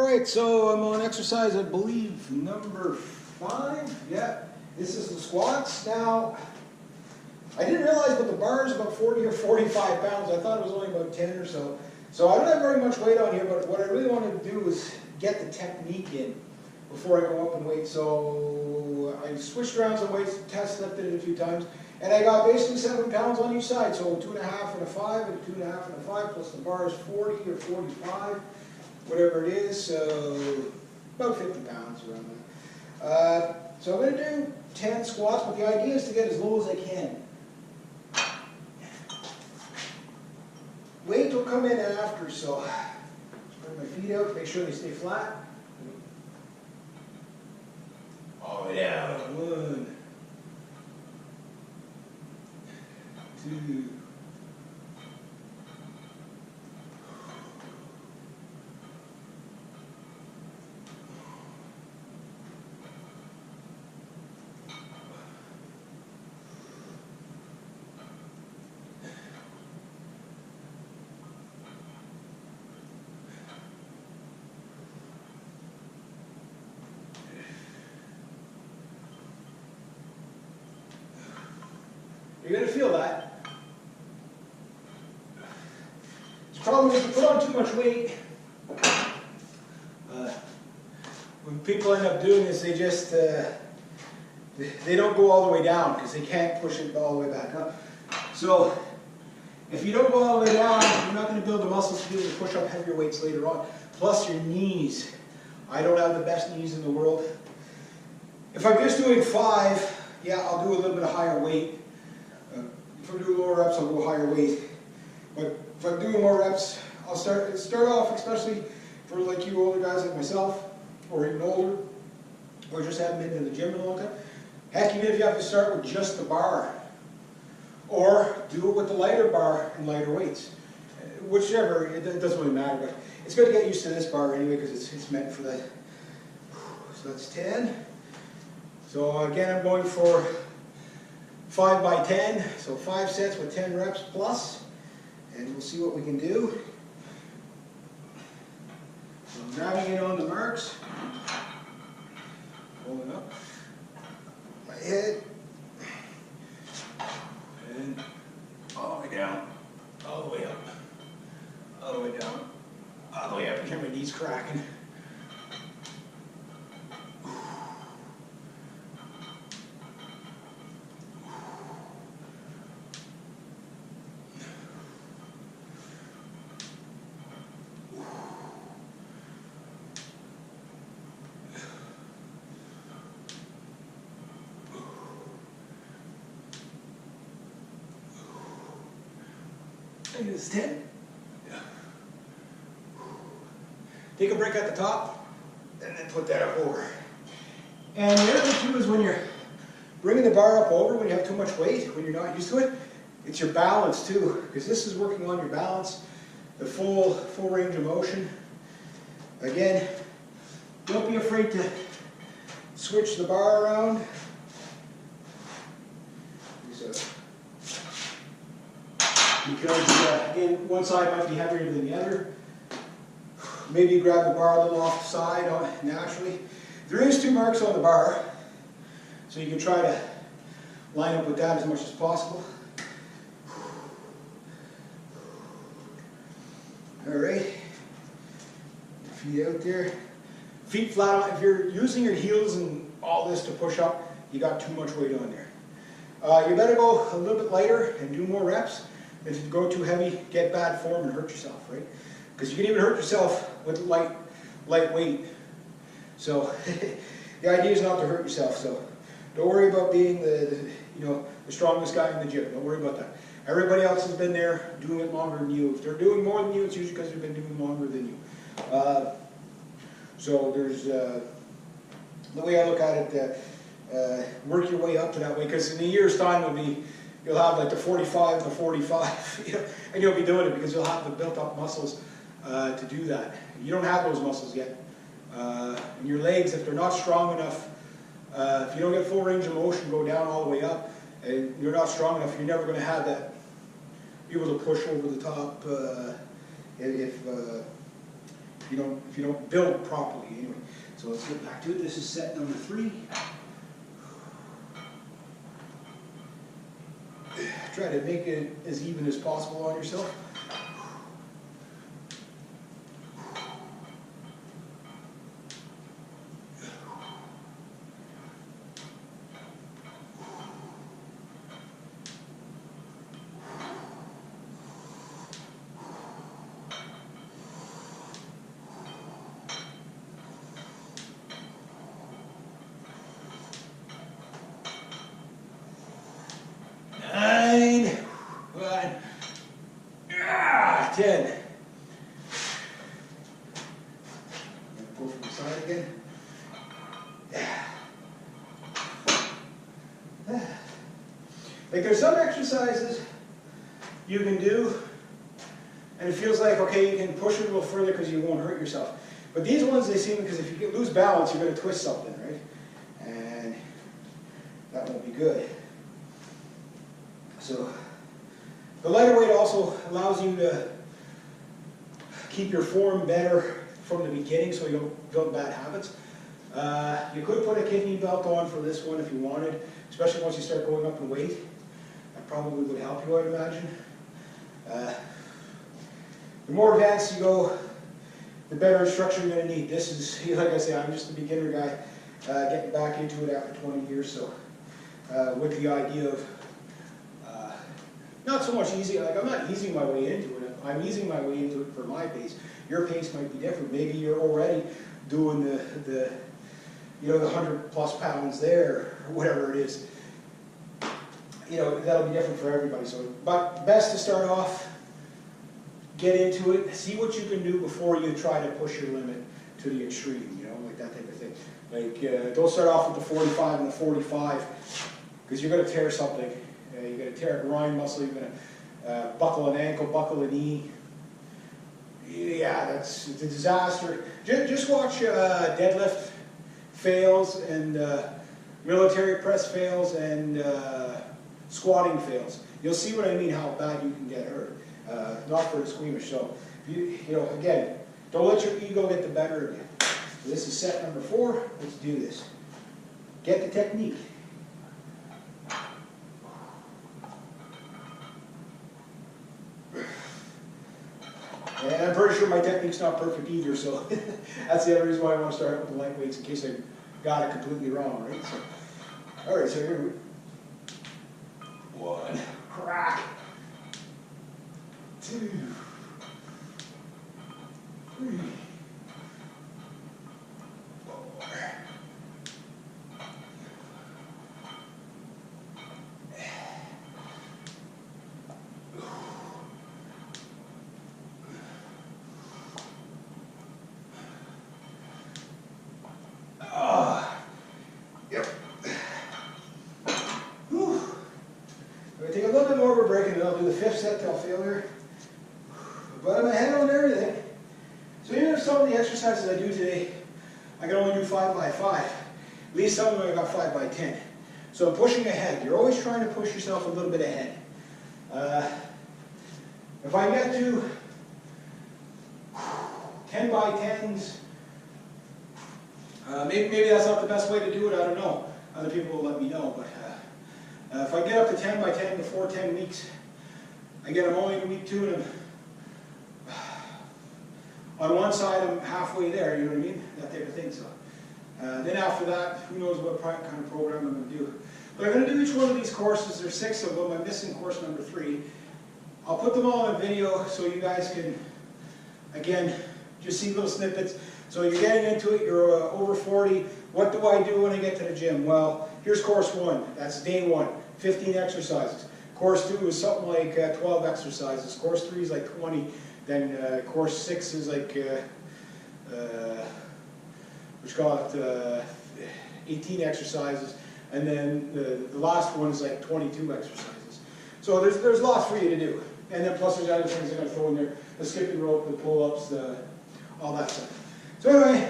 Alright, so I'm on exercise, I believe, number 5. Yeah, this is the squats. Now, I didn't realize but the bar is about 40 or 45 pounds. I thought it was only about 10 or so. So I don't have very much weight on here, but what I really wanted to do is get the technique in before I go up in weight. So I switched around some weights, test lifted it a few times, and I got basically 7 pounds on each side. So 2.5 and a 5, and 2.5 and a 5, plus the bar is 40 or 45. Whatever it is, so about 50 pounds around that. So I'm going to do 10 squats, but the idea is to get as low as I can. Weight will come in after, so spread my feet out, make sure they stay flat. All the way down. 1, 2. You're going to feel that. The problem is you put on too much weight. When people end up doing this, they just they don't go all the way down because they can't push it all the way back up. So if you don't go all the way down, you're not going to build the muscles to be able to push up heavier weights later on. Plus your knees. I don't have the best knees in the world. If I'm just doing 5, yeah, I'll do a little bit of higher weight. If I'm doing lower reps, I'll go higher weight. But if I'm doing more reps, I'll start off, especially for like you older guys like myself, or even older, or just haven't been to the gym in a long time. Heck, even if you have to start with just the bar, or do it with the lighter bar and lighter weights. Whichever, it doesn't really matter, but it's good to get used to this bar anyway because it's meant for that. So that's 10. So again, I'm going for 5 by 10, so 5 sets with 10 reps plus, and we'll see what we can do. So I'm grabbing it on the marks, pulling up my head, and all the way down, all the way up, all the way down, all the way up. I hear my knees cracking. It's 10. Yeah. Take a break at the top, and then put that up over. And the other thing too is when you're bringing the bar up over, when you have too much weight, when you're not used to it, it's your balance too, because this is working on your balance, the full range of motion. Again, don't be afraid to switch the bar around. Because, again, one side might be heavier than the other. Maybe you grab the bar a little off the side naturally. There is 2 marks on the bar, so you can try to line up with that as much as possible. Alright, feet out there. Feet flat on. If you're using your heels and all this to push up, you got too much weight on there. You better go a little bit lighter and do more reps. If you go too heavy, get bad form and hurt yourself, right? Because you can even hurt yourself with light weight. So the idea is not to hurt yourself. So don't worry about being the strongest guy in the gym. Don't worry about that. Everybody else has been there doing it longer than you. If they're doing more than you, it's usually because they've been doing longer than you. So there's the way I look at it. Work your way up to that way, because in a year's time you'll have like the 45 and the 45, and you'll be doing it because you'll have the built-up muscles to do that. You don't have those muscles yet. And your legs, if they're not strong enough, if you don't get full range of motion, go down all the way up, and you're not strong enough, you're never going to have that, be able to push over the top if if you don't build properly anyway. So let's get back to it. This is set number 3. Try to make it as even as possible on yourself. Go from the side again. Like there's some exercises you can do and it feels like, okay, you can push it a little further because you won't hurt yourself. But these ones, they seem, because if you lose balance, you're going to twist something, right? And that won't be good. So the lighter weight also allows you to keep your form better from the beginning so you don't build bad habits. You could put a kidney belt on for this one if you wanted, especially once you start going up in weight. That probably would help you, I'd imagine. The more advanced you go, the better instruction you're going to need. This is, like I say, I'm just a beginner guy getting back into it after 20 years, so with the idea of not so much easy, like I'm not easing my way into it, I'm easing my way into it for my pace. Your pace might be different. Maybe you're already doing the 100+ pounds there, or whatever it is. That'll be different for everybody. So, but best to start off, get into it, see what you can do before you try to push your limit to the extreme, like that type of thing. Like, don't start off with the 45 and the 45, because you're going to tear something. You're going to tear a groin muscle, you're going to buckle an ankle, buckle a knee. Yeah, that's a disaster. Just watch deadlift fails and military press fails and squatting fails. You'll see what I mean, how bad you can get hurt. Not for the squeamish. So, again, don't let your ego get the better of you. So this is set number 4. Let's do this. Get the technique. And I'm pretty sure my technique's not perfect either, so that's the other reason why I want to start with the light weights, in case I got it completely wrong, right? So, alright, so here we go. 1, crack. 2, 3, 4. Take a little bit more of a break and then I'll do the 5th set till failure. But I'm ahead on everything. So even if some of the exercises I do today, I can only do 5 by 5. At least some of them I got 5 by 10. So I'm pushing ahead. You're always trying to push yourself a little bit ahead. If I get to 10 by 10s, maybe that's not the best way to do it, I don't know. Other people will let me know, but if I get up to 10 by 10 before 10 weeks, again, I'm only in week 2 and on one side I'm halfway there, you know what I mean? That type of thing. So then after that, who knows what kind of program I'm going to do. But I'm going to do each one of these courses. There's 6 of them. I'm missing course number 3. I'll put them all in video so you guys can, again, just see little snippets. So you're getting into it, you're over 40. What do I do when I get to the gym? Well, here's course 1. That's day 1, 15 exercises. Course 2 is something like 12 exercises. Course 3 is like 20. Then course 6 is like, which call it 18 exercises. And then the last one is like 22 exercises. So there's lots for you to do. And then plus there's other things I'm going to throw in there. The skipping rope, the pull-ups, all that stuff. So anyway,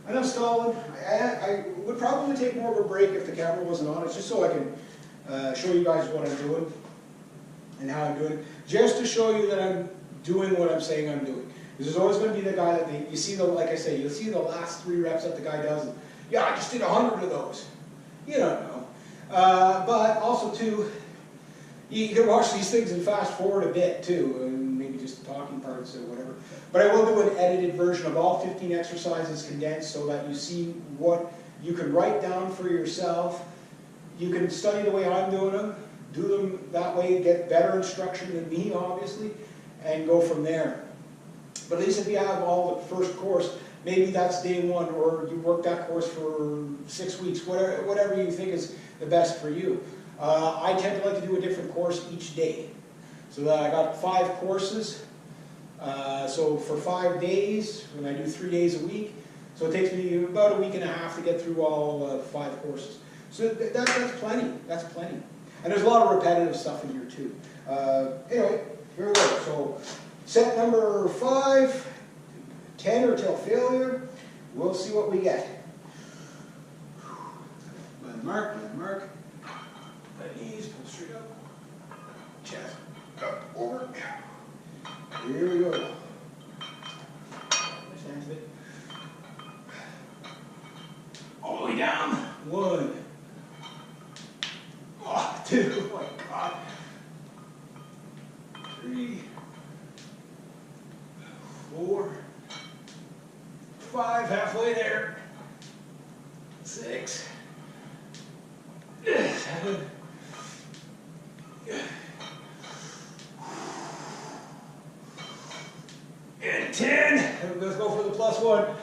enough stalling. I would probably take more of a break if the camera wasn't on. It's just so I can show you guys what I'm doing and how I'm doing it. Just to show you that I'm doing what I'm saying I'm doing. Because there's always going to be the guy that you see like I say, you'll see the last 3 reps that the guy does, and, yeah, I just did 100 of those. You don't know. But also too, you can watch these things and fast forward a bit too, and maybe just the talking parts or whatever. But I will do an edited version of all 15 exercises condensed so that you see what you can write down for yourself. You can study the way I'm doing them, do them that way, get better instruction than me, obviously, and go from there. But at least if you have all the first course, maybe that's day 1, or you work that course for 6 weeks, whatever you think is the best for you. I tend to like to do a different course each day. So that I got 5 courses. So for 5 days, when I do 3 days a week, so it takes me about a week and a half to get through all 5 courses. So that's plenty, that's plenty. And there's a lot of repetitive stuff in here too. Anyway, here we go. So set number 5, 10 or till failure. We'll see what we get. Landmark, landmark. Knees, pull straight up. Chest, up, over. Here we go. Nice hands a bit. All the way down. 1. Oh, 2. Oh my God. 3. 4. 5. Halfway there. 6. 7. And 10. Let's go for the +1.